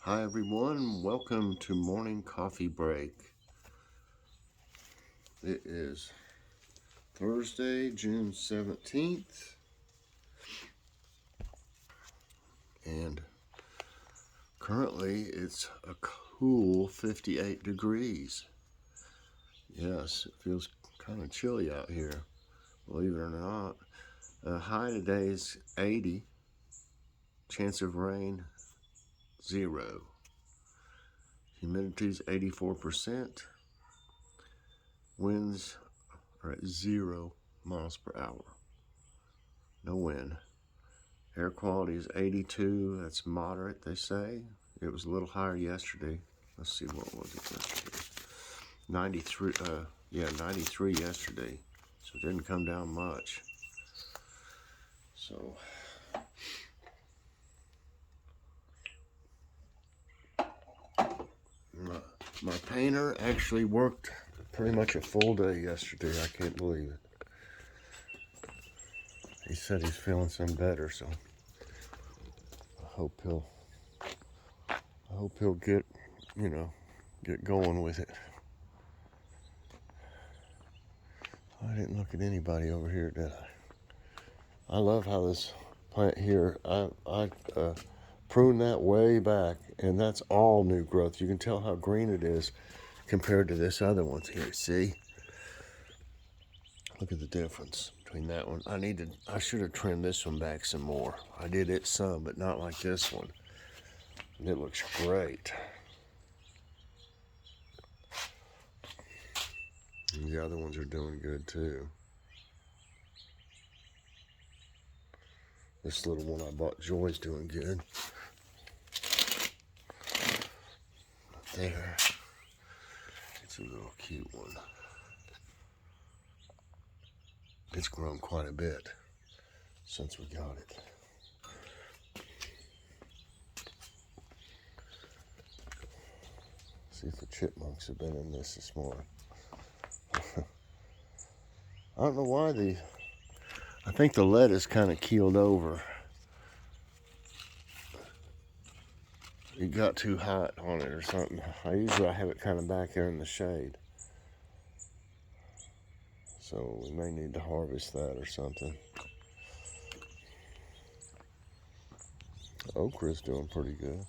Hi everyone, welcome to Morning Coffee Break. It is Thursday, June 17th, and currently it's a cool 58 degrees. Yes, it feels kind of chilly out here, believe it or not. High today is 80, chance of rain 0. Humidity is 84%, winds are at 0 miles per hour. No wind. Air quality is 82. That's moderate, they say. It was a little higher yesterday. Let's see, what was it yesterday? 93. 93 yesterday. So it didn't come down much. So my painter actually worked pretty much a full day yesterday. I can't believe it. He said he's feeling some better, so I hope he'll get going with it. I didn't look at anybody over here, did I? I love how this plant here, I pruned that way back, and that's all new growth. You can tell how green it is compared to this other one here. See? Look at the difference between that one. I should have trimmed this one back some more. I did it some, but not like this one. And it looks great. And the other ones are doing good too. This little one I bought Joy's doing good. There. It's a little cute one. It's grown quite a bit since we got it. See if the chipmunks have been in this morning. I don't know why I think the lettuce kind of keeled over. It got too hot on it or something. I have it kind of back there in the shade. So we may need to harvest that or something. Okra's doing pretty good.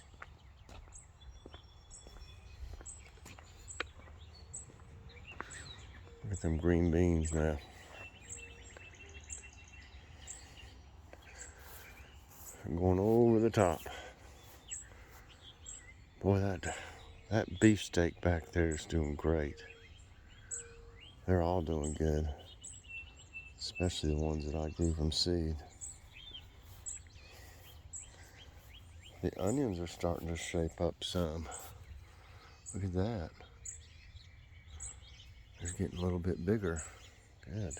Look at them green beans now. I'm going over the top. Boy, that beefsteak back there is doing great. They're all doing good, especially the ones that I grew from seed. The onions are starting to shape up some. Look at that. They're getting a little bit bigger. Good.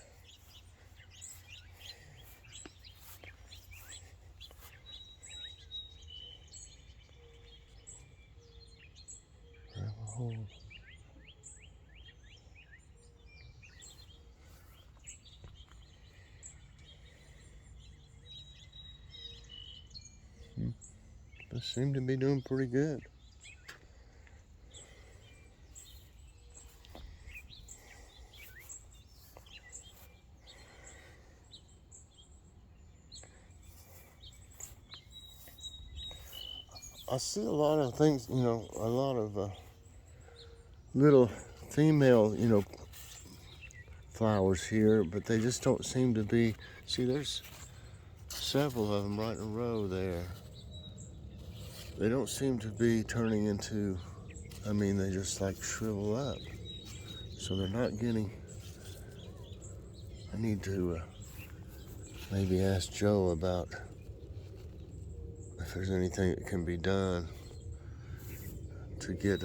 Grab a hold. They seem to be doing pretty good. I see a lot of things, a lot of little female, flowers here, but they just don't seem to be. See, there's several of them right in a row there. They don't seem to be turning into, they just like shrivel up. So they're not getting. I need to maybe ask Joe about if there's anything that can be done to get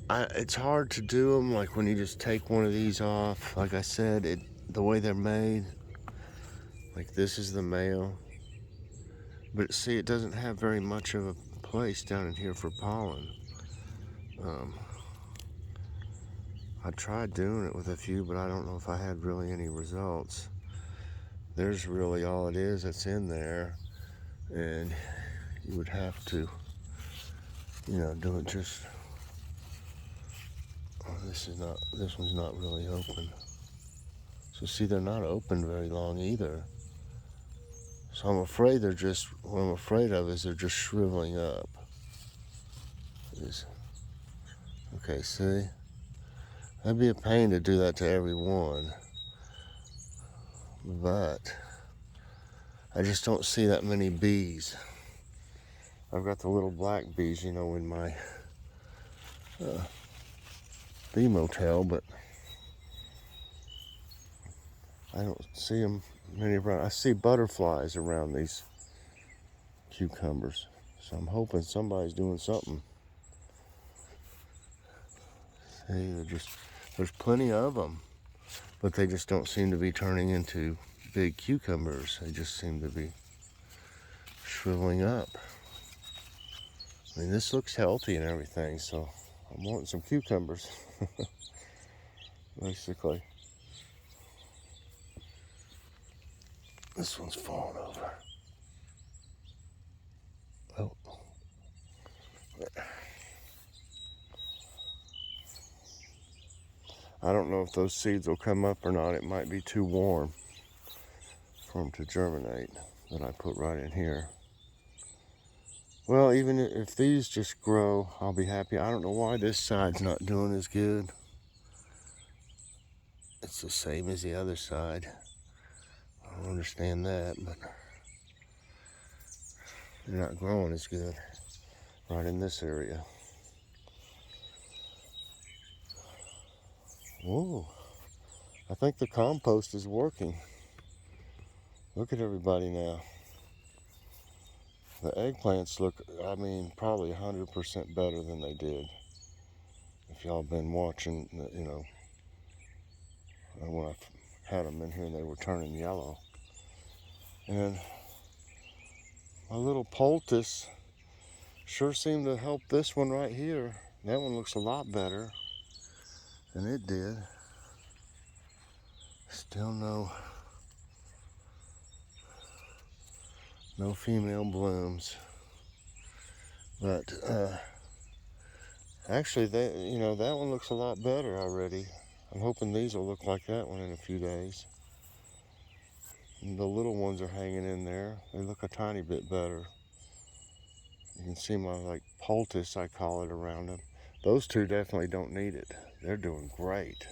it's hard to do them like when you just take one of these off. Like I said, the way they're made, like this is the male. But see, it doesn't have very much of a place down in here for pollen. I tried doing it with a few, but I don't know if I had really any results. There's really all it is that's in there, and you would have to you know, do it just, oh, this one's not really open. So see, they're not open very long either. So I'm afraid what I'm afraid of is they're just shriveling up. Okay, see? That'd be a pain to do that to every one. But I just don't see that many bees. I've got the little black bees, you know, in my bee motel, but I don't see them many around. I see butterflies around these cucumbers. So I'm hoping somebody's doing something. See, there's plenty of them, but they just don't seem to be turning into big cucumbers. They just seem to be shriveling up. I mean, this looks healthy and everything, so I'm wanting some cucumbers, basically. This one's falling over. Oh. I don't know if those seeds will come up or not. It might be too warm for them to germinate that I put right in here. Well, even if these just grow, I'll be happy. I don't know why this side's not doing as good. It's the same as the other side. I don't understand that, but they're not growing as good right in this area. Whoa, I think the compost is working. Look at everybody now. The eggplants look, I mean, probably 100% better than they did. If y'all been watching, you know, when I had them in here and they were turning yellow. And my little poultice sure seemed to help this one right here. That one looks a lot better than it did. Still no female blooms. But actually, that one looks a lot better already. I'm hoping these will look like that one in a few days. And the little ones are hanging in there. They look a tiny bit better. You can see my poultice, I call it, around them. Those two definitely don't need it. They're doing great.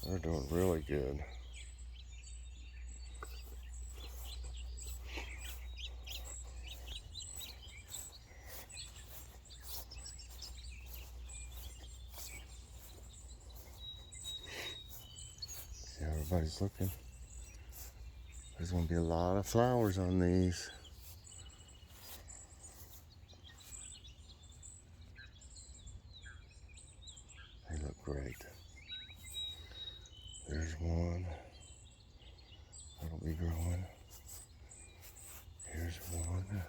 They're doing really good. See, everybody's looking. There's going to be a lot of flowers on these. They look great. There's one. That'll be growing. Here's one.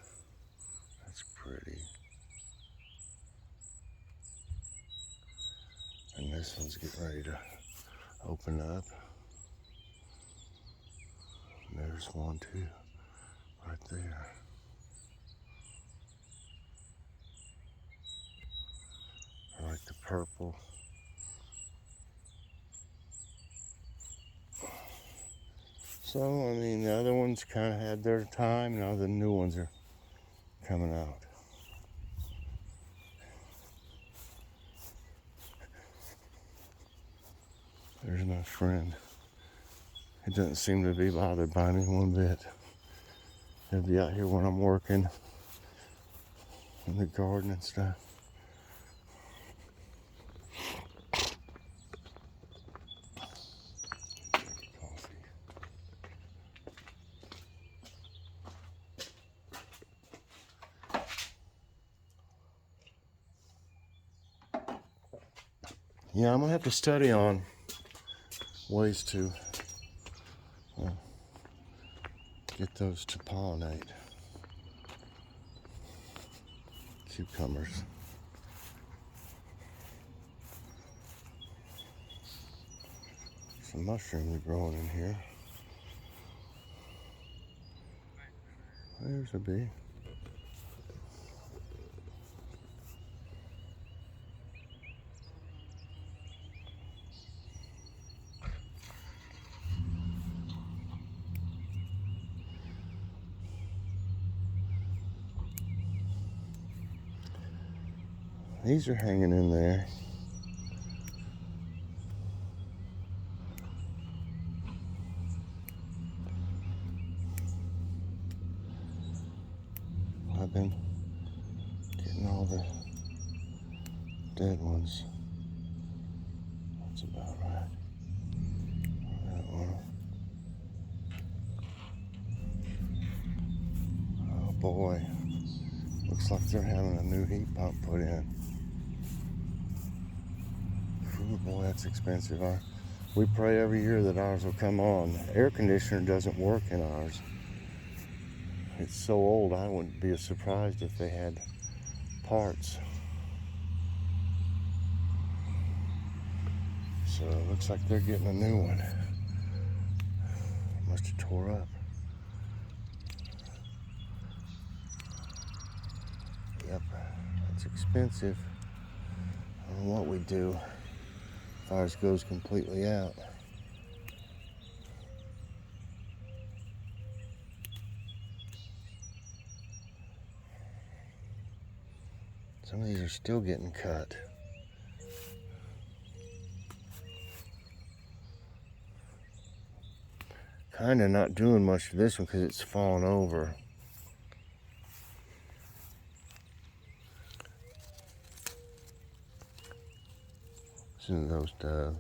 That's pretty. And this one's getting ready to open up. And there's one too, right there. I like the purple. So, I mean, the other ones kind of had their time. Now the new ones are coming out. There's my friend. He doesn't seem to be bothered by me one bit. He'll be out here when I'm working in the garden and stuff. Yeah, I'm gonna have to study on ways to get those to pollinate. Cucumbers. Some mushrooms are growing in here. There's a bee. These are hanging in there. I've been getting all the dead ones. That's about right. That one. Oh boy. Looks like they're having a new heat pump put in. Ooh, boy, that's expensive. We pray every year that ours will come on. The air conditioner doesn't work in ours. It's so old, I wouldn't be surprised if they had parts. So it looks like they're getting a new one. Must have tore up. Yep, it's expensive. I don't know what we do if ours goes completely out. Some of these are still getting cut. Kind of not doing much to this one because it's fallen over. Listen to those doves.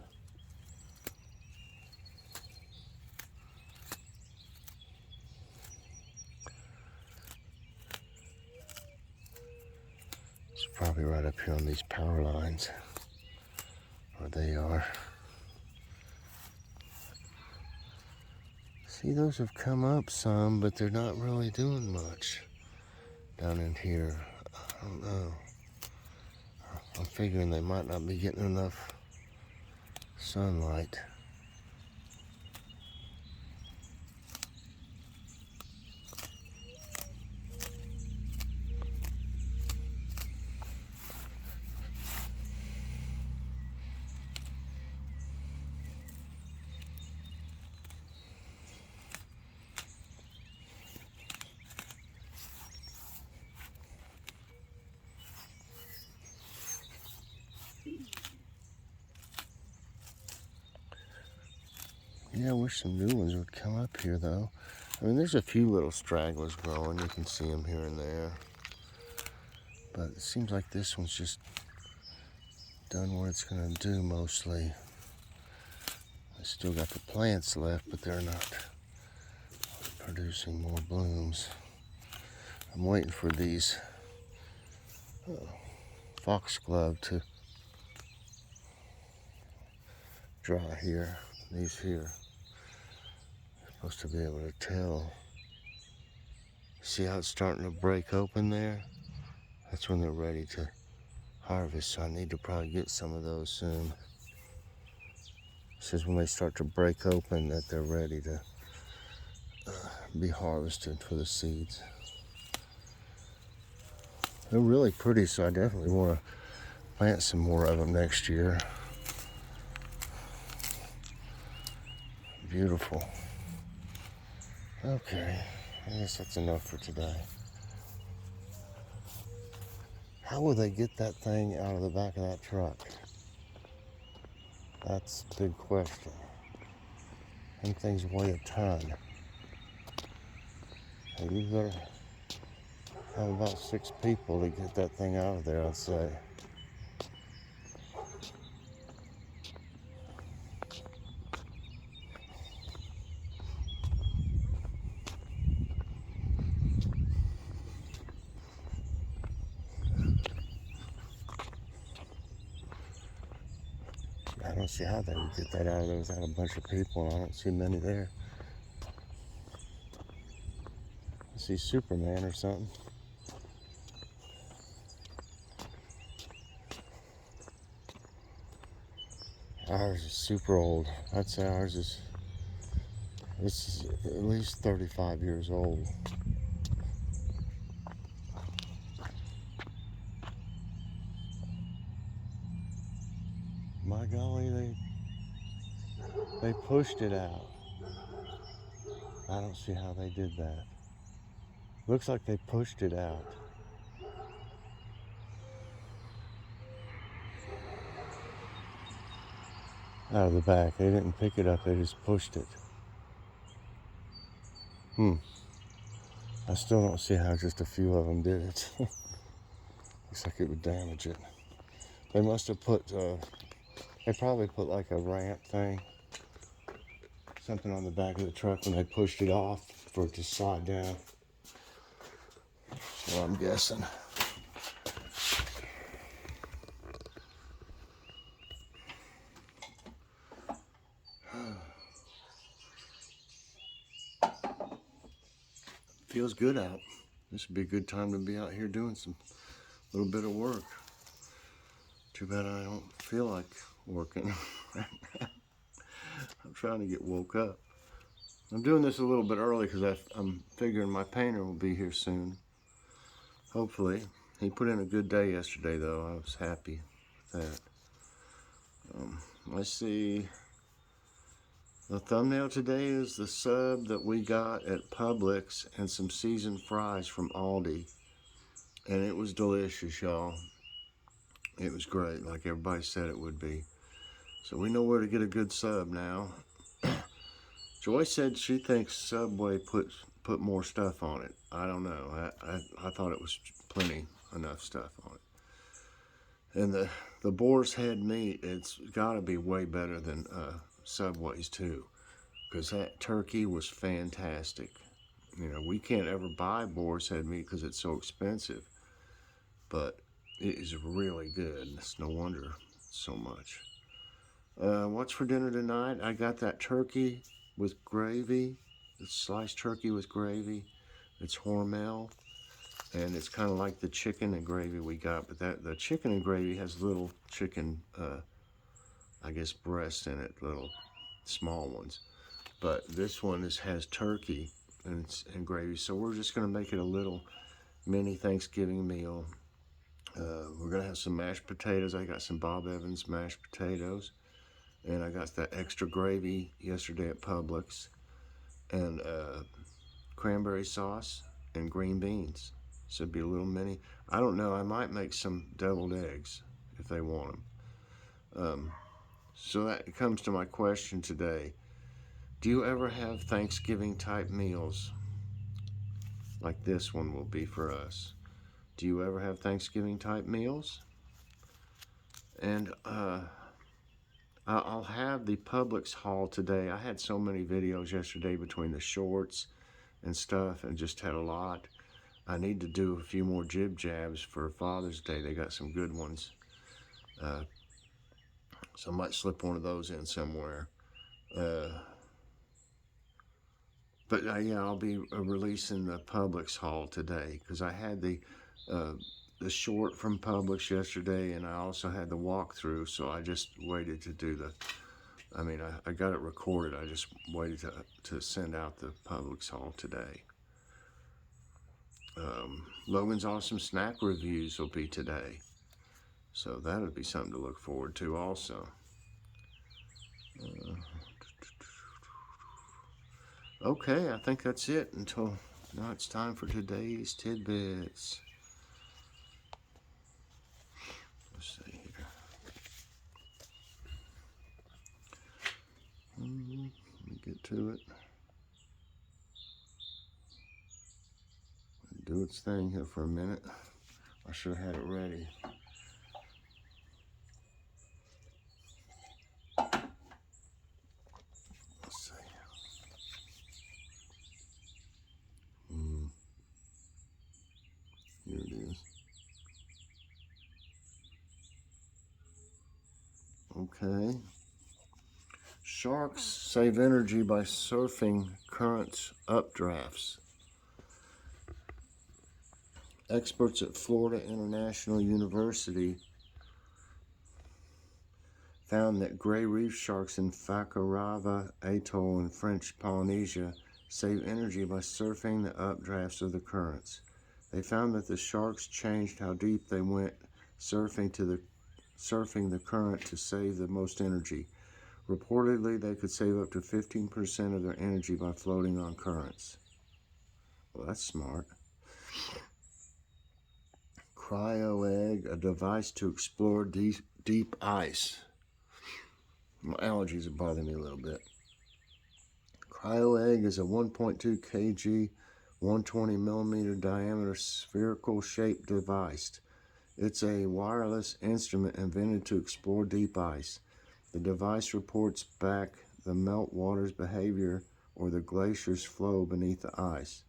It's probably right up here on these power lines where they are. See, those have come up some, but they're not really doing much down in here. I don't know. I'm figuring they might not be getting enough sunlight. Yeah, I wish some new ones would come up here, though. I mean, there's a few little stragglers growing. You can see them here and there. But it seems like this one's just done what it's going to do mostly. I still got the plants left, but they're not producing more blooms. I'm waiting for these foxglove to dry here. These here. Supposed to be able to tell. See how it's starting to break open there? That's when they're ready to harvest, so I need to probably get some of those soon. It says when they start to break open that they're ready to be harvested for the seeds. They're really pretty, so I definitely want to plant some more of them next year. Beautiful. Okay, I guess that's enough for today. How will they get that thing out of the back of that truck? That's the big question. Them things weigh a ton. And you've got to have about 6 people to get that thing out of there, I'd say. I don't see how they would get that out of there without a bunch of people, and I don't see many there. I see Superman or something. Ours is super old. I'd say ours is, this is at least 35 years old. My golly, they pushed it out. I don't see how they did that. Looks like they pushed it out. out of the back. They didn't pick it up, they just pushed it. I still don't see how just a few of them did it. Looks like it would damage it. They must have put, they probably put like a ramp thing, something on the back of the truck when they pushed it off for it to slide down. That's what I'm guessing. Feels good out. This would be a good time to be out here doing some little bit of work. Too bad I don't feel like working. I'm trying to get woke up. I'm doing this a little bit early because I'm figuring my painter will be here soon. Hopefully. He put in a good day yesterday though. I was happy with that. Let's see. The thumbnail today is the sub that we got at Publix and some seasoned fries from Aldi. And it was delicious, y'all. It was great, like everybody said it would be. So we know where to get a good sub now. Joy said she thinks Subway put more stuff on it. I don't know. I thought it was plenty enough stuff on it. And the boar's head meat, it's got to be way better than Subway's too, because that turkey was fantastic. You know, we can't ever buy boar's head meat because it's so expensive, but it is really good. It's no wonder so much. What's for dinner tonight? I got that turkey with gravy. It's sliced turkey with gravy. It's Hormel, and it's kind of like the chicken and gravy we got, but the chicken and gravy has little chicken, I guess, breasts in it, little small ones. But this one has turkey and gravy, so we're just going to make it a little mini Thanksgiving meal. We're going to have some mashed potatoes. I got some Bob Evans mashed potatoes. And I got that extra gravy yesterday at Publix. And cranberry sauce and green beans. So it'd be a little mini. I don't know. I might make some deviled eggs if they want them. So that comes to my question today. Do you ever have Thanksgiving type meals like this one will be for us? Do you ever have Thanksgiving type meals? And I'll have the Publix haul today. I had so many videos yesterday between the shorts and stuff and just had a lot. I need to do a few more jib jabs for Father's Day. They got some good ones. So I might slip one of those in somewhere. But yeah, I'll be releasing the Publix haul today because I had the short from Publix yesterday, and I also had the walkthrough, so I just waited to do I got it recorded. I just waited to send out the Publix haul today. Logan's Awesome Snack Reviews will be today, so that'll be something to look forward to also. Okay, I think that's it until now. It's time for today's tidbits. Let's see here. Let me get to it. Do its thing here for a minute. I should have had it ready. Let's see. Here it is. Okay. Sharks save energy by surfing currents updrafts. Experts at Florida International University found that gray reef sharks in Fakarava Atoll in French Polynesia save energy by surfing the updrafts of the currents. They found that the sharks changed how deep they went surfing the current to save the most energy. Reportedly, they could save up to 15% of their energy by floating on currents. Well, that's smart. CryoEgg, a device to explore deep ice. My allergies are bothering me a little bit. Cryo-Egg is a 1.2 kg, 120 millimeter diameter spherical shaped device. It's a wireless instrument invented to explore deep ice. The device reports back the meltwater's behavior or the glacier's flow beneath the ice.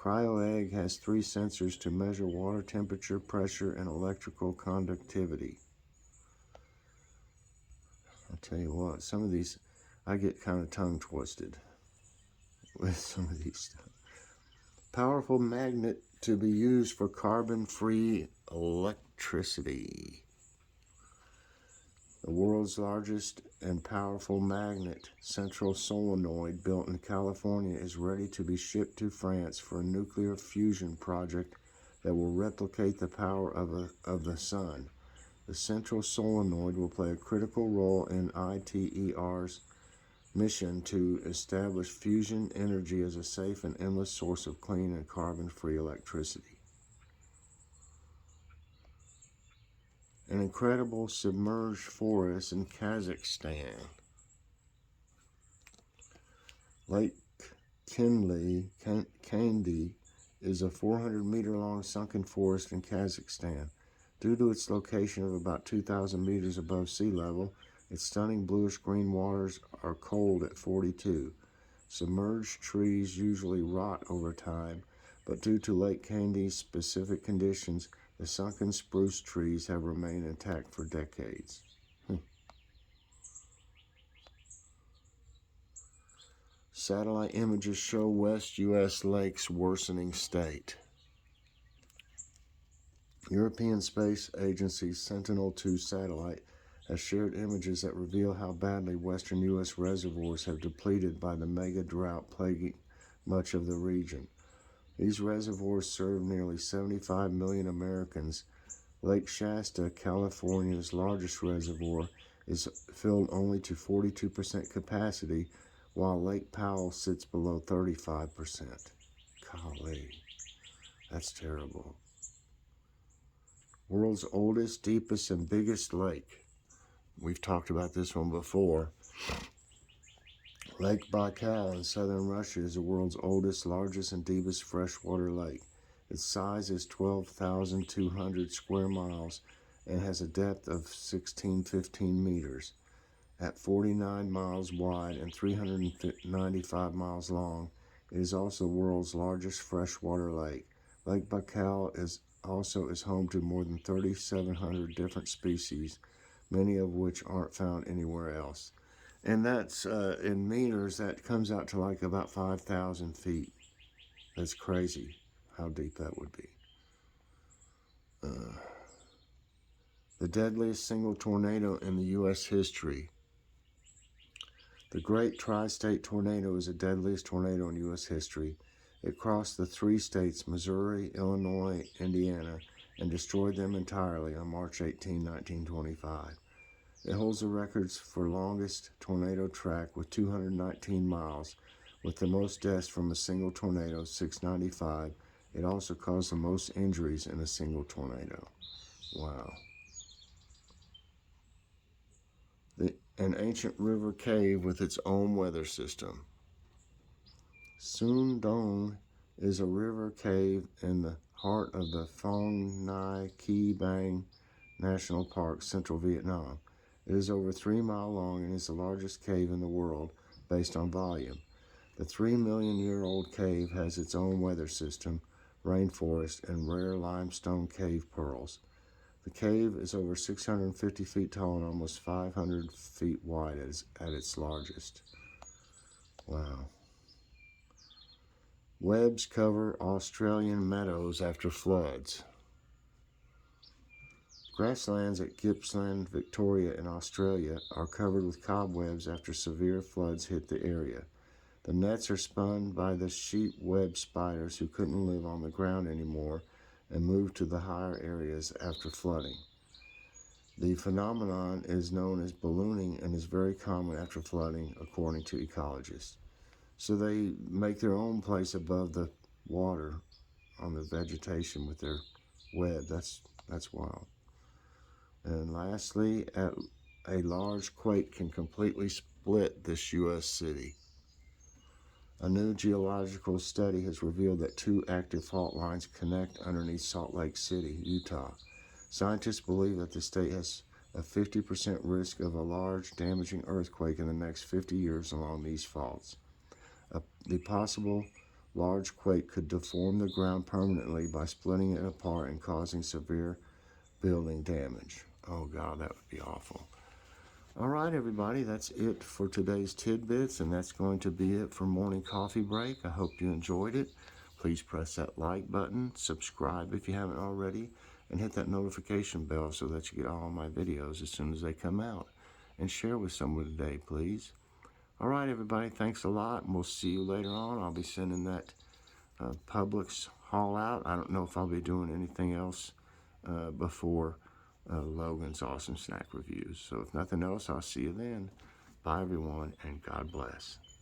Cryo-Egg has 3 sensors to measure water temperature, pressure, and electrical conductivity. I'll tell you what, some of these, I get kind of tongue twisted with some of these stuff. Powerful magnet to be used for carbon-free electricity. The world's largest and powerful magnet, central solenoid, built in California, is ready to be shipped to France for a nuclear fusion project that will replicate the power of the sun. The central solenoid will play a critical role in ITER's mission to establish fusion energy as a safe and endless source of clean and carbon-free electricity. An incredible submerged forest in Kazakhstan. Lake Kandy is a 400-meter-long sunken forest in Kazakhstan. Due to its location of about 2,000 meters above sea level, its stunning bluish-green waters are cold at 42. Submerged trees usually rot over time, but due to Lake Kandy's specific conditions, the sunken spruce trees have remained intact for decades. Satellite images show West U.S. lakes worsening state. European Space Agency's Sentinel-2 satellite has shared images that reveal how badly western U.S. reservoirs have depleted by the mega drought plaguing much of the region. These reservoirs serve nearly 75 million Americans. Lake Shasta, California's largest reservoir, is filled only to 42% capacity, while Lake Powell sits below 35%. Golly, that's terrible. World's oldest, deepest, and biggest lake. We've talked about this one before. Lake Baikal in southern Russia is the world's oldest, largest, and deepest freshwater lake. Its size is 12,200 square miles and has a depth of 1615 meters. At 49 miles wide and 395 miles long, it is also the world's largest freshwater lake. Lake Baikal is home to more than 3,700 different species, many of which aren't found anywhere else. And that's, in meters, that comes out to like about 5,000 feet. That's crazy how deep that would be. The deadliest single tornado in the U.S. history. The Great Tri-State Tornado is the deadliest tornado in U.S. history. It crossed the 3 states, Missouri, Illinois, Indiana, and destroyed them entirely on March 18, 1925. It holds the records for longest tornado track with 219 miles, with the most deaths from a single tornado, 695. It also caused the most injuries in a single tornado. Wow. An ancient river cave with its own weather system. Sun Dong is a river cave in the heart of the Phong Nai Ki Bang National Park, central Vietnam. It is over 3 miles long and is the largest cave in the world based on volume. The 3-million-year-old cave has its own weather system, rainforest, and rare limestone cave pearls. The cave is over 650 feet tall and almost 500 feet wide at its largest. Wow. Webs cover Australian meadows after floods. Grasslands at Gippsland, Victoria in Australia are covered with cobwebs after severe floods hit the area. The nets are spun by the sheep web spiders who couldn't live on the ground anymore and moved to the higher areas after flooding. The phenomenon is known as ballooning and is very common after flooding, according to ecologists. So they make their own place above the water on the vegetation with their web. That's wild. And lastly, at A large quake can completely split this U.S. city. A new geological study has revealed that two active fault lines connect underneath Salt Lake City, Utah. Scientists believe that the state has a 50% risk of a large, damaging earthquake in the next 50 years along these faults. The possible large quake could deform the ground permanently by splitting it apart and causing severe building damage. Oh God, that would be awful. All right, everybody, that's it for today's Tidbits, and that's going to be it for Morning Coffee Break. I hope you enjoyed it. Please press that like button, subscribe if you haven't already, and hit that notification bell so that you get all my videos as soon as they come out. And share with someone today, please. All right, everybody, thanks a lot, and we'll see you later on. I'll be sending that Publix haul out. I don't know if I'll be doing anything else before Logan's Awesome Snack Reviews. So if nothing else, I'll see you then. Bye, everyone, and God bless.